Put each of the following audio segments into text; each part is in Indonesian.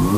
Hai,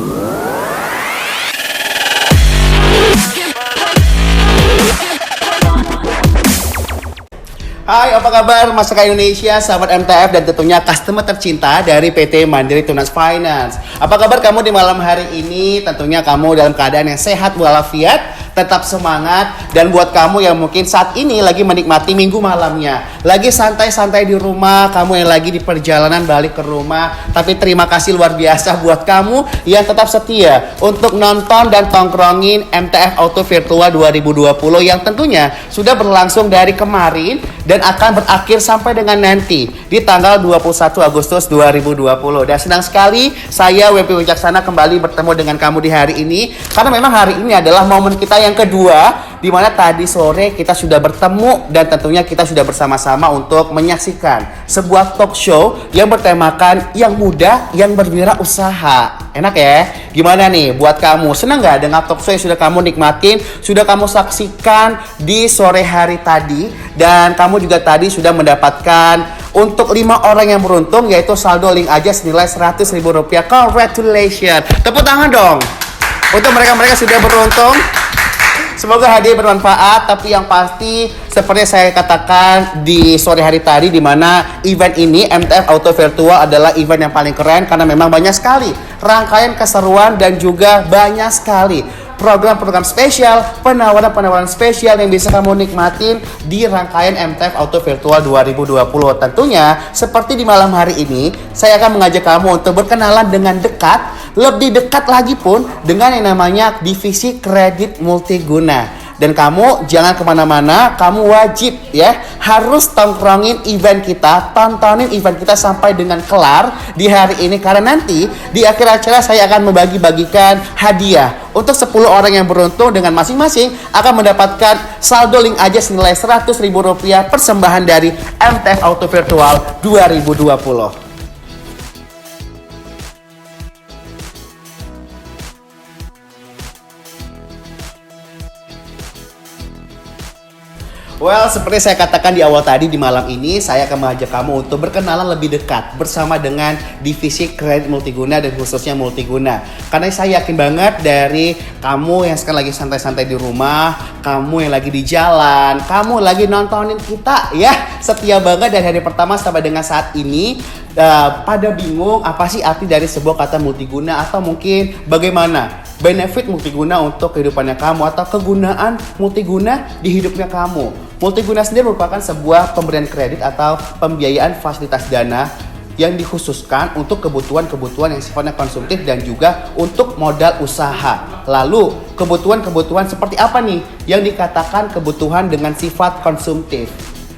apa kabar masyarakat Indonesia, sahabat MTF dan tentunya customer tercinta dari PT Mandiri Tunas Finance. Apa kabar kamu di malam hari ini? Tentunya kamu dalam keadaan yang sehat walafiat, tetap semangat. Dan buat kamu yang mungkin saat ini lagi menikmati minggu malamnya, lagi santai-santai di rumah, kamu yang lagi di perjalanan balik ke rumah, tapi terima kasih luar biasa buat kamu yang tetap setia untuk nonton dan tongkrongin MTF Auto Virtual 2020 yang tentunya sudah berlangsung dari kemarin dan akan berakhir sampai dengan nanti di tanggal 21 Agustus 2020. Dan senang sekali saya WP Wicaksana kembali bertemu dengan kamu di hari ini, karena memang hari ini adalah momen kita yang kedua, di mana tadi sore kita sudah bertemu dan tentunya kita sudah bersama-sama untuk menyaksikan sebuah talk show yang bertemakan yang muda yang berwirausaha. Enak ya? Gimana nih buat kamu? Senang gak dengan talk show yang sudah kamu nikmatin, sudah kamu saksikan di sore hari tadi? Dan kamu juga tadi sudah mendapatkan untuk 5 orang yang beruntung, yaitu saldo link aja senilai Rp100.000. Congratulations. Tepuk tangan dong untuk mereka-mereka sudah beruntung. Semoga hadiah bermanfaat, tapi yang pasti seperti saya katakan di sore hari tadi, di mana event ini MTF Auto Virtual adalah event yang paling keren karena memang banyak sekali rangkaian keseruan dan juga banyak sekali program-program spesial, penawaran-penawaran spesial yang bisa kamu nikmatin di rangkaian MTF Auto Virtual 2020. Tentunya seperti di malam hari ini, saya akan mengajak kamu untuk berkenalan dengan dekat, lebih dekat lagi pun dengan yang namanya divisi kredit multiguna. Dan kamu jangan kemana-mana, kamu wajib ya harus tongkrongin event kita, tontonin event kita sampai dengan kelar di hari ini, karena nanti di akhir acara saya akan membagi-bagikan hadiah untuk 10 orang yang beruntung dengan masing-masing akan mendapatkan saldo link aja senilai Rp100.000 persembahan dari MTF Auto Virtual 2020. Well, seperti saya katakan di awal tadi, di malam ini saya akan mengajak kamu untuk berkenalan lebih dekat bersama dengan divisi kredit multiguna dan khususnya multiguna. Karena saya yakin banget dari kamu yang sekarang lagi santai-santai di rumah, kamu yang lagi di jalan, kamu lagi nontonin kita ya, setia banget dari hari pertama sampai dengan saat ini. Pada bingung apa sih arti dari sebuah kata multiguna, atau mungkin bagaimana benefit multiguna untuk kehidupannya kamu, atau kegunaan multiguna di hidupnya kamu. Multiguna sendiri merupakan sebuah pemberian kredit atau pembiayaan fasilitas dana yang dikhususkan untuk kebutuhan-kebutuhan yang sifatnya konsumtif dan juga untuk modal usaha. Lalu kebutuhan-kebutuhan seperti apa nih yang dikatakan kebutuhan dengan sifat konsumtif?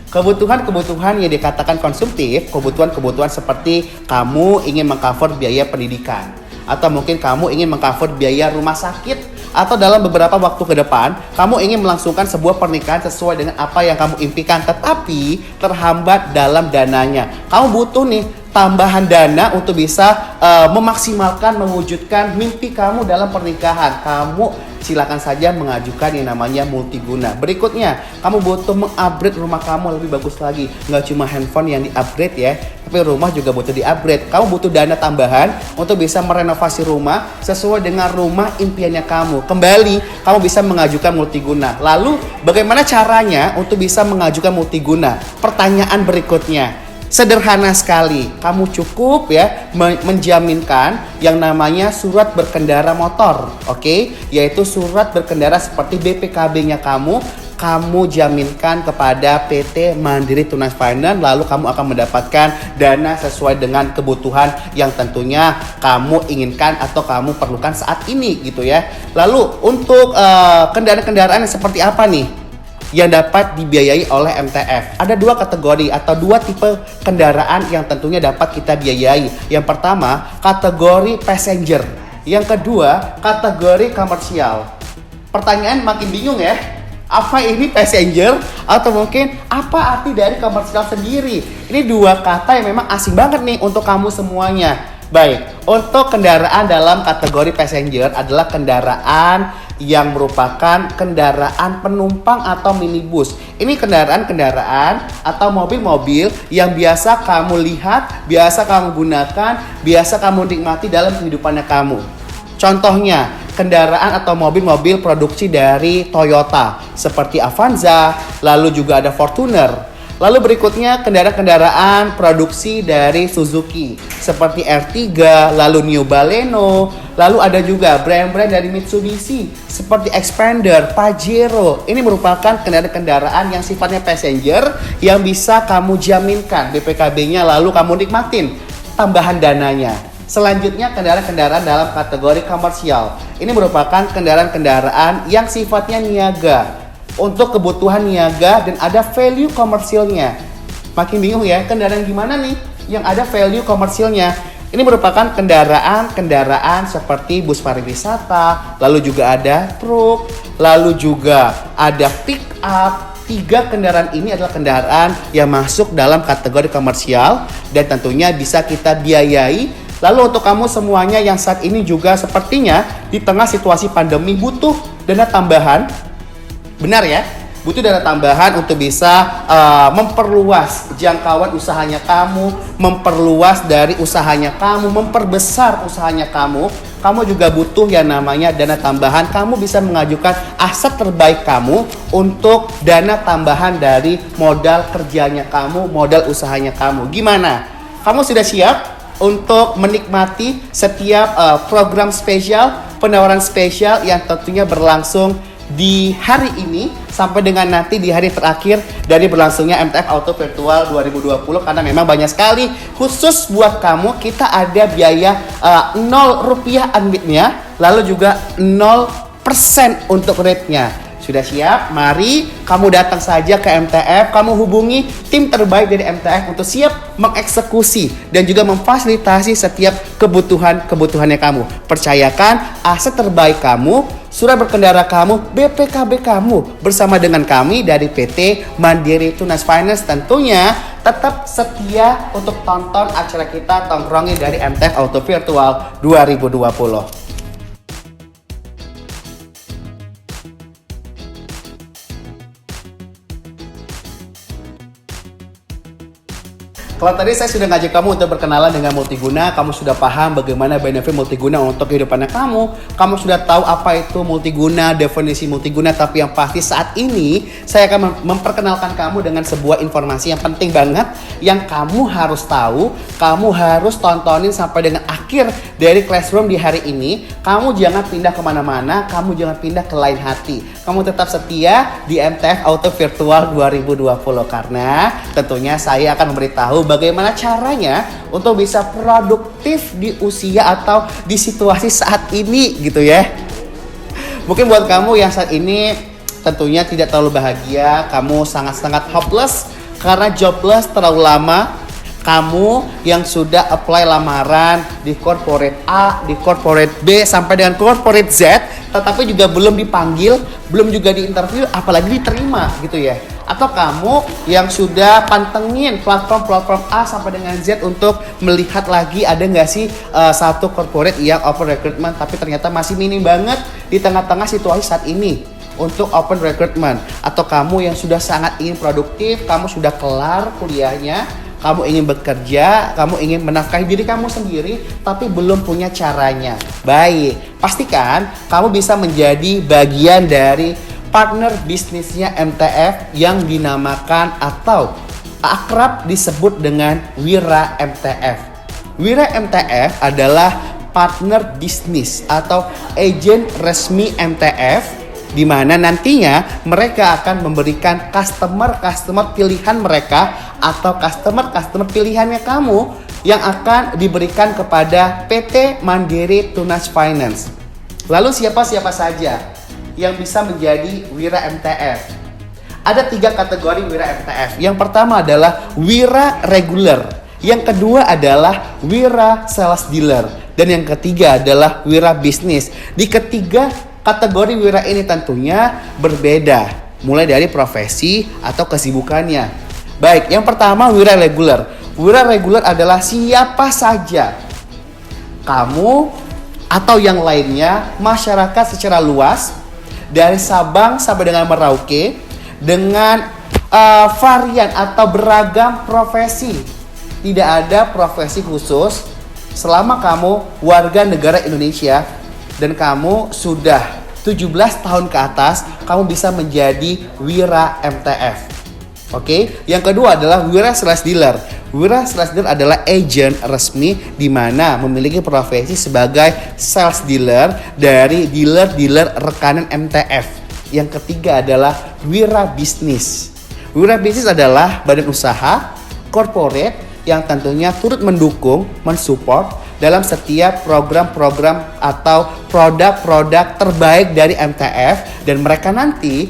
Kebutuhan-kebutuhan yang dikatakan konsumtif, kebutuhan-kebutuhan seperti kamu ingin mengcover biaya pendidikan, atau mungkin kamu ingin mengcover biaya rumah sakit, atau dalam beberapa waktu ke depan kamu ingin melangsungkan sebuah pernikahan sesuai dengan apa yang kamu impikan, tetapi terhambat dalam dananya. Kamu butuh nih tambahan dana untuk bisa memaksimalkan, mewujudkan mimpi kamu dalam pernikahan. Kamu silakan saja mengajukan yang namanya multiguna. Berikutnya, kamu butuh mengupgrade rumah kamu lebih bagus lagi. Nggak cuma handphone yang di-upgrade ya, tapi rumah juga butuh di-upgrade. Kamu butuh dana tambahan untuk bisa merenovasi rumah sesuai dengan rumah impiannya kamu. Kembali, kamu bisa mengajukan multiguna. Lalu, bagaimana caranya untuk bisa mengajukan multiguna? Pertanyaan berikutnya. Sederhana sekali, kamu cukup ya menjaminkan yang namanya surat berkendara motor, oke? Yaitu surat berkendara seperti BPKB-nya kamu jaminkan kepada PT Mandiri Tunas Finance, lalu kamu akan mendapatkan dana sesuai dengan kebutuhan yang tentunya kamu inginkan atau kamu perlukan saat ini gitu ya. Lalu untuk kendaraan-kendaraan yang seperti apa nih yang dapat dibiayai oleh MTF? Ada 2 kategori atau 2 tipe kendaraan yang tentunya dapat kita biayai. Yang pertama, kategori passenger. Yang kedua, kategori komersial. Pertanyaan makin bingung ya. Apa ini passenger? Atau mungkin apa arti dari komersial sendiri? Ini 2 kata yang memang asing banget nih untuk kamu semuanya. Baik, untuk kendaraan dalam kategori passenger adalah kendaraan yang merupakan kendaraan penumpang atau minibus. Ini kendaraan-kendaraan atau mobil-mobil yang biasa kamu lihat, biasa kamu gunakan, biasa kamu nikmati dalam kehidupannya kamu. Contohnya, kendaraan atau mobil-mobil produksi dari Toyota seperti Avanza, lalu juga ada Fortuner. Lalu berikutnya kendaraan-kendaraan produksi dari Suzuki seperti R3, lalu New Baleno, lalu ada juga brand-brand dari Mitsubishi seperti Xpander, Pajero. Ini merupakan kendaraan-kendaraan yang sifatnya passenger yang bisa kamu jaminkan BPKB-nya lalu kamu nikmatin tambahan dananya. Selanjutnya kendaraan-kendaraan dalam kategori komersial. Ini merupakan kendaraan-kendaraan yang sifatnya niaga untuk kebutuhan niaga dan ada value komersilnya. Makin bingung ya, kendaraan gimana nih yang ada value komersilnya? Ini merupakan kendaraan-kendaraan seperti bus pariwisata, lalu juga ada truk, lalu juga ada pick up. 3 kendaraan ini adalah kendaraan yang masuk dalam kategori komersial dan tentunya bisa kita biayai. Lalu untuk kamu semuanya yang saat ini juga sepertinya di tengah situasi pandemi butuh dana tambahan. Benar ya? Butuh dana tambahan untuk bisa memperluas jangkauan usahanya kamu, memperluas dari usahanya kamu, memperbesar usahanya kamu. Kamu juga butuh yang namanya dana tambahan. Kamu bisa mengajukan aset terbaik kamu untuk dana tambahan dari modal kerjanya kamu, modal usahanya kamu. Gimana? Kamu sudah siap untuk menikmati setiap program spesial, penawaran spesial yang tentunya berlangsung di hari ini sampai dengan nanti di hari terakhir dari berlangsungnya MTF Auto Virtual 2020, karena memang banyak sekali khusus buat kamu. Kita ada biaya 0 rupiah unbidnya, lalu juga 0% untuk rate-nya. Sudah siap? Mari kamu datang saja ke MTF, kamu hubungi tim terbaik dari MTF untuk siap mengeksekusi dan juga memfasilitasi setiap kebutuhannya kamu. Percayakan aset terbaik kamu, surat berkendara kamu, BPKB kamu bersama dengan kami dari PT Mandiri Tunas Finance. Tentunya tetap setia untuk tonton acara kita tongkrongin dari MTF Auto Virtual 2020. Kalau tadi saya sudah ngajak kamu untuk berkenalan dengan multiguna, kamu sudah paham bagaimana benefit multiguna untuk kehidupannya kamu. Kamu sudah tahu apa itu multiguna, definisi multiguna, tapi yang pasti saat ini saya akan memperkenalkan kamu dengan sebuah informasi yang penting banget yang kamu harus tahu, kamu harus tontonin sampai dengan akhir dari Classroom di hari ini. Kamu jangan pindah kemana-mana, kamu jangan pindah ke lain hati. Kamu tetap setia di MTF Auto Virtual 2020 karena tentunya saya akan memberitahu bagaimana caranya untuk bisa produktif di usia atau di situasi saat ini gitu ya. Mungkin buat kamu yang saat ini tentunya tidak terlalu bahagia, kamu sangat-sangat hopeless karena jobless terlalu lama. Kamu yang sudah apply lamaran di corporate A, di corporate B, sampai dengan corporate Z, tetapi juga belum dipanggil, belum juga diinterview, apalagi diterima gitu ya. Atau kamu yang sudah pantengin platform A sampai dengan Z untuk melihat lagi ada nggak sih satu corporate yang open recruitment, tapi ternyata masih minim banget di tengah-tengah situasi saat ini untuk open recruitment. Atau kamu yang sudah sangat ingin produktif, kamu sudah kelar kuliahnya, kamu ingin bekerja, kamu ingin menafkahi diri kamu sendiri, tapi belum punya caranya. Baik, pastikan kamu bisa menjadi bagian dari partner bisnisnya MTF yang dinamakan atau akrab disebut dengan Wira MTF. Wira MTF adalah partner bisnis atau agen resmi MTF, di mana nantinya mereka akan memberikan customer pilihan mereka atau customer pilihannya kamu yang akan diberikan kepada PT Mandiri Tunas Finance. Lalu siapa saja yang bisa menjadi Wira MTF? Ada 3 kategori Wira MTF. Yang pertama adalah Wira Regular, yang kedua adalah Wira Sales Dealer, dan yang ketiga adalah Wira Bisnis. Di ketiga kategori wira ini tentunya berbeda, mulai dari profesi atau kesibukannya. Baik, yang pertama wira reguler. Wira reguler adalah siapa saja kamu atau yang lainnya, masyarakat secara luas dari Sabang sampai dengan Merauke dengan varian atau beragam profesi. Tidak ada profesi khusus selama kamu warga negara Indonesia. dan kamu sudah 17 tahun ke atas, kamu bisa menjadi wira MTF. Oke, yang kedua adalah wira slash dealer. Wira slash dealer adalah agent resmi di mana memiliki profesi sebagai sales dealer dari dealer-dealer rekanan MTF. Yang ketiga adalah wira bisnis. Wira bisnis adalah badan usaha corporate yang tentunya turut mendukung, mensupport dalam setiap program-program atau produk-produk terbaik dari MTF, dan mereka nanti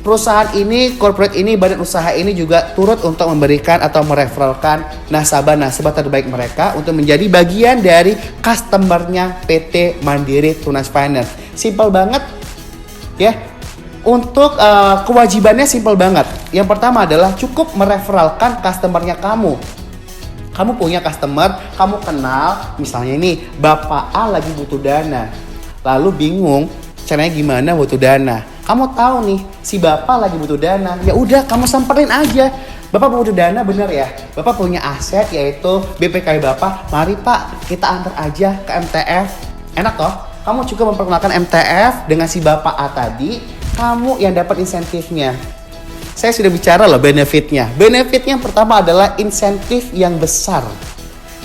perusahaan ini, corporate ini, badan usaha ini juga turut untuk memberikan atau mereferalkan nasabah-nasabah terbaik mereka untuk menjadi bagian dari customer-nya PT Mandiri Tunas Finance. Simple banget ya. Untuk kewajibannya simple banget. Yang pertama adalah cukup mereferalkan customer-nya kamu. Kamu punya customer, kamu kenal, misalnya ini Bapak A lagi butuh dana. Lalu bingung caranya gimana butuh dana. Kamu tahu nih, si Bapak lagi butuh dana. Ya udah, kamu samperin aja. Bapak butuh dana bener ya? Bapak punya aset yaitu BPKB Bapak. Mari Pak, kita antar aja ke MTF. Enak toh? Kamu juga memperkenalkan MTF dengan si Bapak A tadi. Kamu yang dapat insentifnya. Saya sudah bicara loh benefitnya. Benefitnya yang pertama adalah insentif yang besar.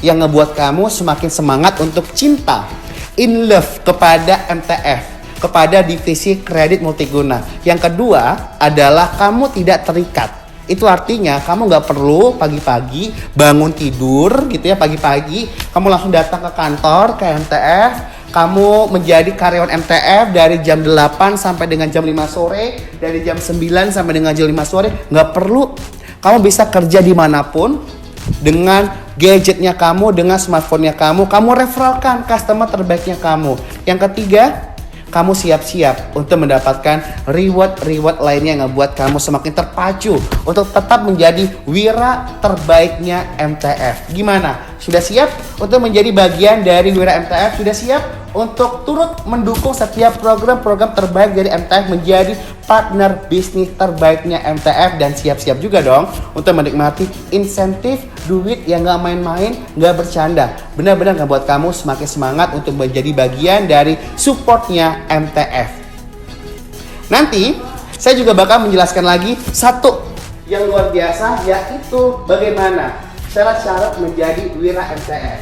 Yang ngebuat kamu semakin semangat untuk cinta, in love kepada MTF, kepada divisi kredit multiguna. Yang kedua adalah kamu tidak terikat. Itu artinya kamu nggak perlu pagi-pagi bangun tidur gitu ya, pagi-pagi kamu langsung datang ke kantor, ke MTF, kamu menjadi karyawan MTF dari jam 8 sampai dengan jam 5 sore, dari jam 9 sampai dengan jam 5 sore. Nggak perlu. Kamu bisa kerja dimanapun dengan gadgetnya kamu, dengan smartphone-nya kamu referalkan customer terbaiknya kamu. Yang ketiga, kamu siap-siap untuk mendapatkan reward lainnya yang ngebuat kamu semakin terpacu untuk tetap menjadi wira terbaiknya MTF. Gimana? Sudah siap untuk menjadi bagian dari wira MTF? Sudah siap untuk turut mendukung setiap program-program terbaik dari MTF menjadi partner bisnis terbaiknya MTF? Dan siap-siap juga dong untuk menikmati insentif duit yang gak main-main, gak bercanda. Benar-benar gak buat kamu semakin semangat untuk menjadi bagian dari supportnya MTF. Nanti saya juga bakal menjelaskan lagi satu yang luar biasa, yaitu bagaimana syarat-syarat menjadi wira MTF.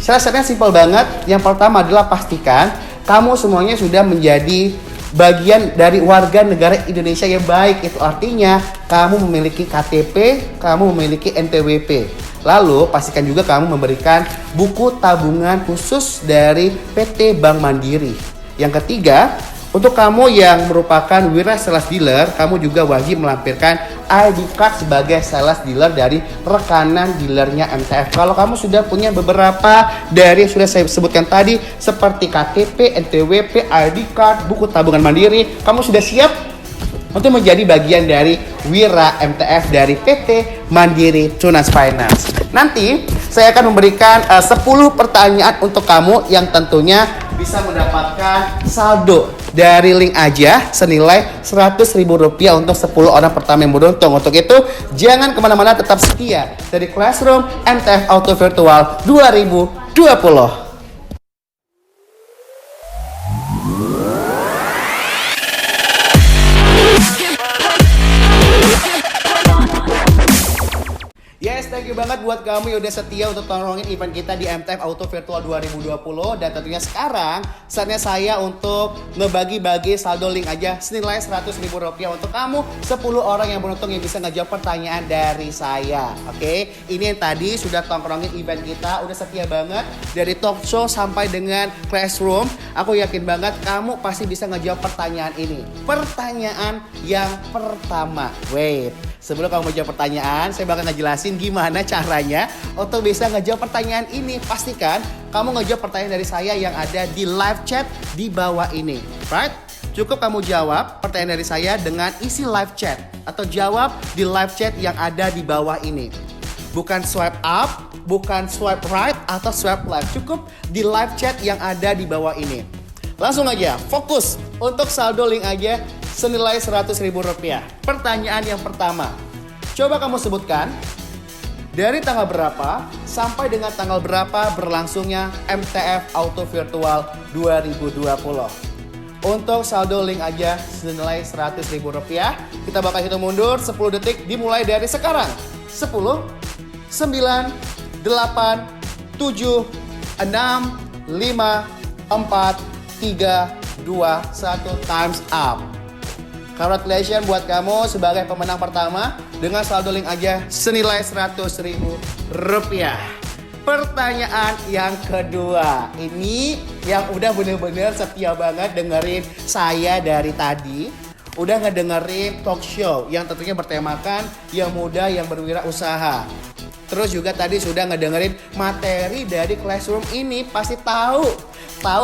Syarat-syaratnya simpel banget. Yang pertama adalah pastikan kamu semuanya sudah menjadi bagian dari warga negara Indonesia yang baik. Itu artinya kamu memiliki KTP, kamu memiliki NPWP. Lalu pastikan juga kamu memberikan buku tabungan khusus dari PT Bank Mandiri. Yang ketiga, untuk kamu yang merupakan wira sales dealer, kamu juga wajib melampirkan ID card sebagai sales dealer dari rekanan dealernya MTF. Kalau kamu sudah punya beberapa dari yang sudah saya sebutkan tadi, seperti KTP, NPWP, ID card, buku tabungan mandiri, kamu sudah siap untuk menjadi bagian dari wira MTF dari PT Mandiri Tunas Finance. Nanti saya akan memberikan 10 pertanyaan untuk kamu yang tentunya bisa mendapatkan saldo dari link aja senilai Rp100.000 untuk 10 orang pertama yang beruntung. Untuk itu, jangan kemana-mana, tetap setia dari Classroom MTF Auto Virtual 2020. Yes, thank you banget buat kamu yang udah setia untuk tolongin event kita di MTF Auto Virtual 2020. Dan tentunya sekarang saatnya saya untuk ngebagi-bagi saldo link aja senilai Rp100.000 untuk kamu 10 orang yang beruntung yang bisa ngejawab pertanyaan dari saya. Oke, ini yang tadi sudah tongkrongin event kita, udah setia banget dari talk show sampai dengan classroom. Aku yakin banget kamu pasti bisa ngejawab pertanyaan ini. Pertanyaan yang pertama, sebelum kamu menjawab pertanyaan, saya bakal ngejelasin gimana caranya untuk bisa ngejawab pertanyaan ini. Pastikan kamu ngejawab pertanyaan dari saya yang ada di live chat di bawah ini. Right? Cukup kamu jawab pertanyaan dari saya dengan isi live chat. Atau jawab di live chat yang ada di bawah ini. Bukan swipe up, bukan swipe right, atau swipe left. Cukup di live chat yang ada di bawah ini. Langsung aja, fokus untuk saldo link aja senilai Rp100.000. Pertanyaan yang pertama, coba kamu sebutkan Dari tanggal berapa sampai dengan tanggal berapa berlangsungnya MTF Auto Virtual 2020. Untuk saldo link aja senilai Rp100.000. Kita bakal hitung mundur 10 detik dimulai dari sekarang. 10, 9, 8, 7, 6, 5, 4, 3, 2, 1, time's up. Congratulations buat kamu sebagai pemenang pertama dengan saldo link aja senilai Rp100.000. Pertanyaan yang kedua, ini yang udah bener-bener setia banget dengerin saya dari tadi, udah ngedengerin talk show yang tentunya bertemakan yang muda yang berwirausaha. Terus juga tadi sudah ngedengerin materi dari Classroom ini, pasti tahu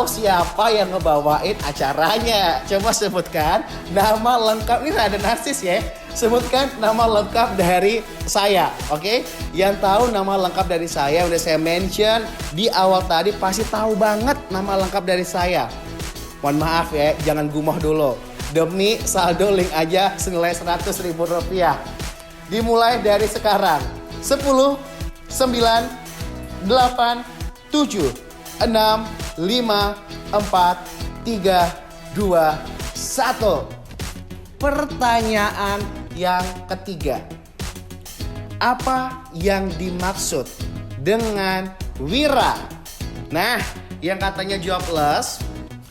siapa yang ngebawain acaranya. Coba sebutkan nama lengkap, ini ada narsis ya. Sebutkan nama lengkap dari saya, oke? Yang tahu nama lengkap dari saya udah saya mention di awal tadi pasti tahu banget nama lengkap dari saya. Mohon maaf ya, jangan gumoh dulu. Demi saldo link aja senilai Rp100.000. Dimulai dari sekarang. 10, 9, 8, 7, 6, 5, 4, 3, 2, 1. Pertanyaan yang ketiga. Apa yang dimaksud dengan wira? Nah, yang katanya jobless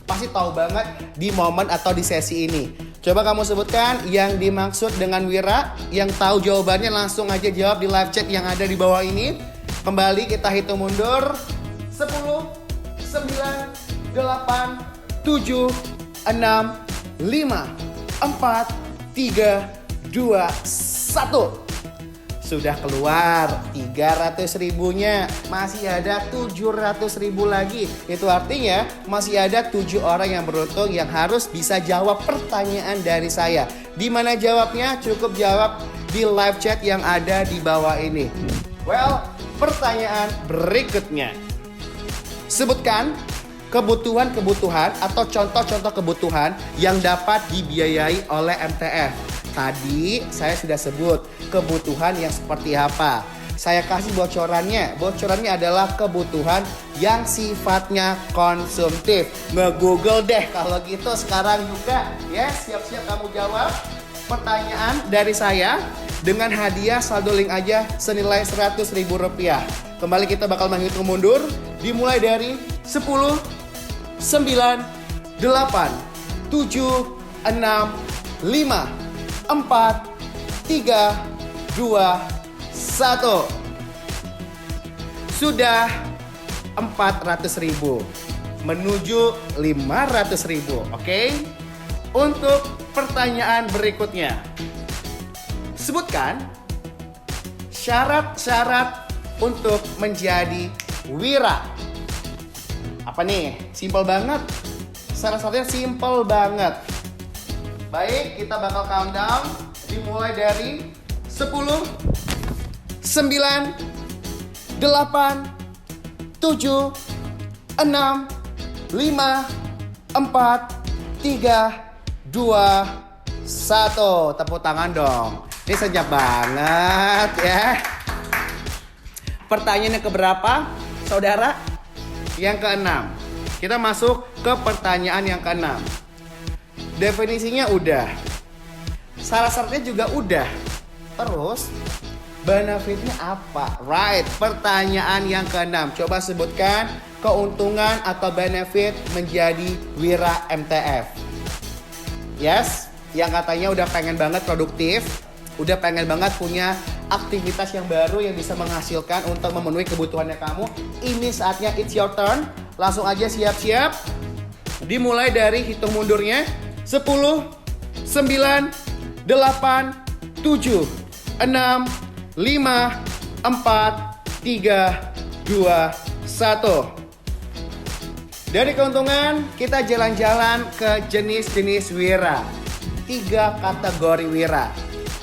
pasti tahu banget di momen atau di sesi ini. Coba kamu sebutkan yang dimaksud dengan wira. Yang tahu jawabannya langsung aja jawab di live chat yang ada di bawah ini. Kembali kita hitung mundur. 10, 9, 8, 7, 6, 5, 4, 3, 2, 1. Sudah keluar 300.000-nya, masih ada 700.000 lagi. Itu artinya masih ada 7 orang yang beruntung yang harus bisa jawab pertanyaan dari saya. Di mana jawabnya? Cukup jawab di live chat yang ada di bawah ini. Well, pertanyaan berikutnya. Sebutkan kebutuhan-kebutuhan atau contoh-contoh kebutuhan yang dapat dibiayai oleh MTF. Tadi saya sudah sebut kebutuhan yang seperti apa. Saya kasih bocorannya. Bocorannya adalah kebutuhan yang sifatnya konsumtif. Nge-google deh kalau gitu sekarang juga. Ya, siap-siap kamu jawab pertanyaan dari saya dengan hadiah saldo link aja senilai Rp100.000. Kembali kita bakal menghitung mundur. Dimulai dari 10, 9, 8, 7, 6, 5, 4, 3, 2, 1. Sudah 400.000 menuju 500.000. Oke? Untuk pertanyaan berikutnya. Sebutkan syarat-syarat untuk menjadi wira. Apa nih? Simple banget. Syarat-syaratnya simple banget. Baik, kita bakal countdown. Dimulai dari 10, 9, 8, 7, 6, 5, 4, 3, 2, 1. Tepuk tangan dong. Ini senyap banget ya. Pertanyaan yang keberapa, saudara? Yang keenam. Kita masuk ke pertanyaan yang keenam. Definisinya udah. Syarat-syaratnya juga udah. Terus benefitnya apa? Right, pertanyaan yang keenam. Coba sebutkan keuntungan atau benefit menjadi wira MTF. Yes, yang katanya udah pengen banget produktif, udah pengen banget punya aktivitas yang baru yang bisa menghasilkan untuk memenuhi kebutuhannya kamu. Ini saatnya it's your turn. Langsung aja siap-siap. Dimulai dari hitung mundurnya. 10, 9, 8, 7, 6, 5, 4, 3, 2, 1. Dari keuntungan, kita jalan-jalan ke jenis-jenis wira. 3 kategori wira.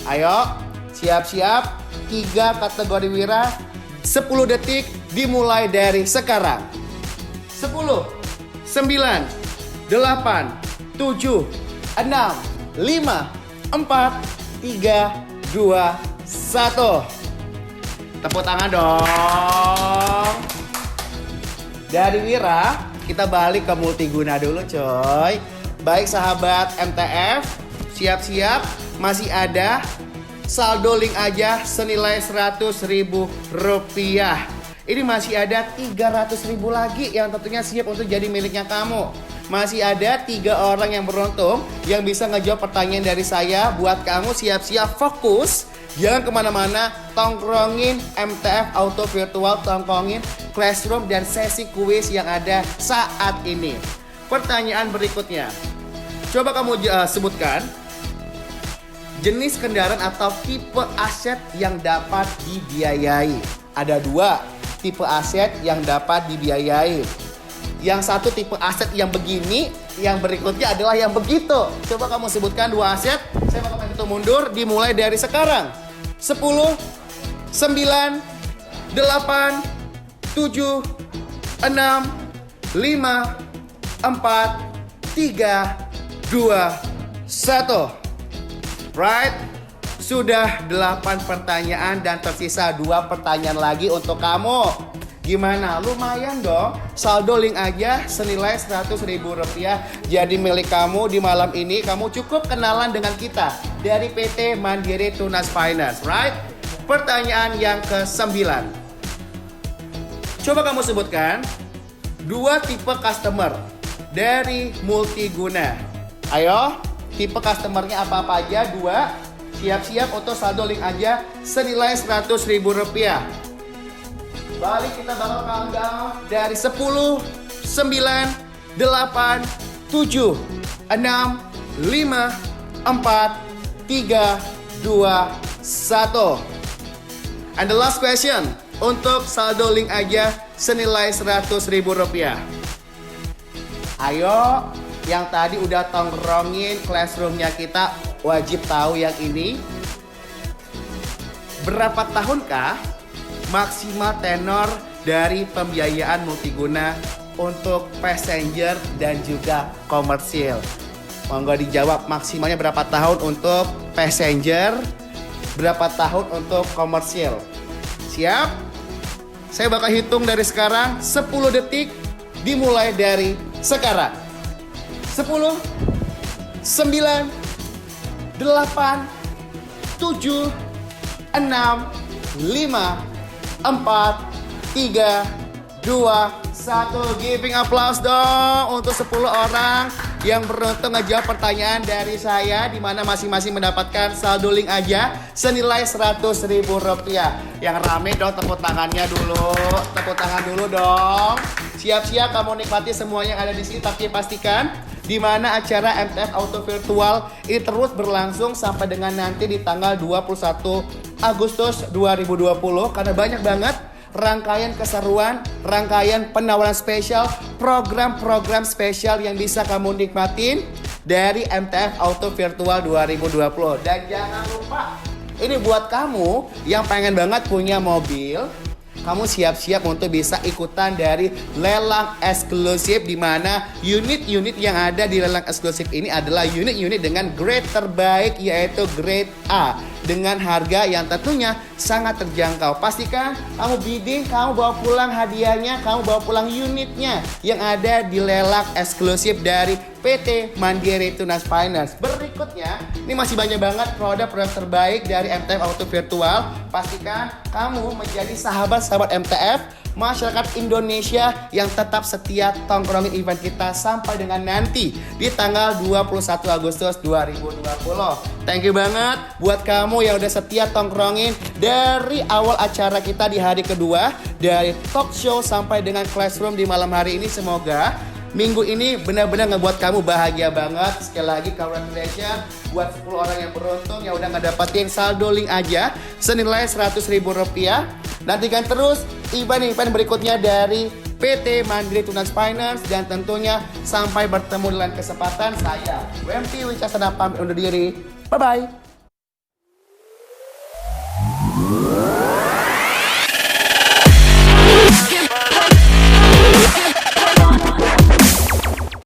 Ayo, siap-siap. 3 kategori wira. 10 detik dimulai dari sekarang. 10, 9, 8, 7, 6, 5, 4, 3, 2, 1. Tepuk tangan dong. Dari Wira, kita balik ke multiguna dulu coy. Baik sahabat MTF, siap-siap, masih ada saldo link aja senilai Rp100.000. Ini masih ada Rp300.000 lagi yang tentunya siap untuk jadi miliknya kamu. Masih ada 3 orang yang beruntung yang bisa ngejawab pertanyaan dari saya. Buat kamu siap-siap fokus, jangan kemana-mana, tongkrongin MTF Auto Virtual, tongkrongin Classroom dan sesi kuis yang ada saat ini. Pertanyaan berikutnya, coba kamu sebutkan jenis kendaraan atau tipe aset yang dapat dibiayai. Ada 2 tipe aset yang dapat dibiayai. Yang satu tipe aset yang begini, yang berikutnya adalah yang begitu. Coba kamu sebutkan 2 aset. Saya bakal hitung mundur dimulai dari sekarang. 10, 9, 8, 7, 6, 5, 4, 3, 2, 1. Right? Sudah 8 pertanyaan dan tersisa 2 pertanyaan lagi untuk kamu. Gimana? Lumayan dong. Saldo link aja senilai Rp100.000 jadi milik kamu di malam ini. Kamu cukup kenalan dengan kita dari PT Mandiri Tunas Finance, right? Pertanyaan yang ke-9. Coba kamu sebutkan 2 tipe customer dari multiguna. Ayo, tipe customernya apa-apa aja? 2. Siap-siap untuk saldo link aja senilai Rp100.000. Balik, kita bakal countdown dari 10, 9, 8, 7, 6, 5, 4, 3, 2, 1. And the last question untuk saldo link aja senilai Rp100.000. Ayo, yang tadi udah tongkrongin Classroomnya kita wajib tahu yang ini. Berapa tahunkah maksimal tenor dari pembiayaan multiguna untuk passenger dan juga komersil? Monggo dijawab, maksimalnya berapa tahun untuk passenger, berapa tahun untuk komersil? Siap? Saya bakal hitung dari sekarang 10 detik dimulai dari sekarang. 10, 9, 8, 7, 6, 5, 4, 3, 2, 1. Giving applause dong untuk 10 orang yang beruntung ngejawab pertanyaan dari saya, di mana masing-masing mendapatkan saldo link aja senilai Rp100.000. Yang rame dong, tepuk tangannya dulu. Tepuk tangan dulu dong. Siap-siap kamu nikmati semua yang ada di sini, tapi pastikan di mana acara MTF Auto Virtual ini terus berlangsung sampai dengan nanti di tanggal 21 Agustus 2020, karena banyak banget rangkaian keseruan, rangkaian penawaran spesial, program-program spesial yang bisa kamu nikmatin dari MTF Auto Virtual 2020. Dan jangan lupa, ini buat kamu yang pengen banget punya mobil, kamu siap-siap untuk bisa ikutan dari lelang eksklusif, di mana unit-unit yang ada di lelang eksklusif ini adalah unit-unit dengan grade terbaik, yaitu grade A, dengan harga yang tentunya sangat terjangkau. Pastikan kamu bidding, kamu bawa pulang hadiahnya, kamu bawa pulang unitnya yang ada di lelang eksklusif dari PT Mandiri Tunas Finance. Berikutnya, ini masih banyak banget produk-produk terbaik dari MTF Auto Virtual. Pastikan kamu menjadi sahabat-sahabat MTF, masyarakat Indonesia yang tetap setia tongkrongin event kita sampai dengan nanti di tanggal 21 Agustus 2020. Thank you banget buat kamu yang udah setia tongkrongin dari awal acara kita di hari kedua, dari talk show sampai dengan Classroom di malam hari ini. Semoga minggu ini benar-benar ngebuat kamu bahagia banget. Sekali lagi congratulations buat 10 orang yang beruntung yang udah ngedapetin saldo link aja senilai Rp100.000. Nantikan terus event-event berikutnya dari PT Mandiri Tunas Finance, dan tentunya sampai bertemu di lain kesempatan. Saya WMT Wicaksono pamit undur diri. Bye-bye.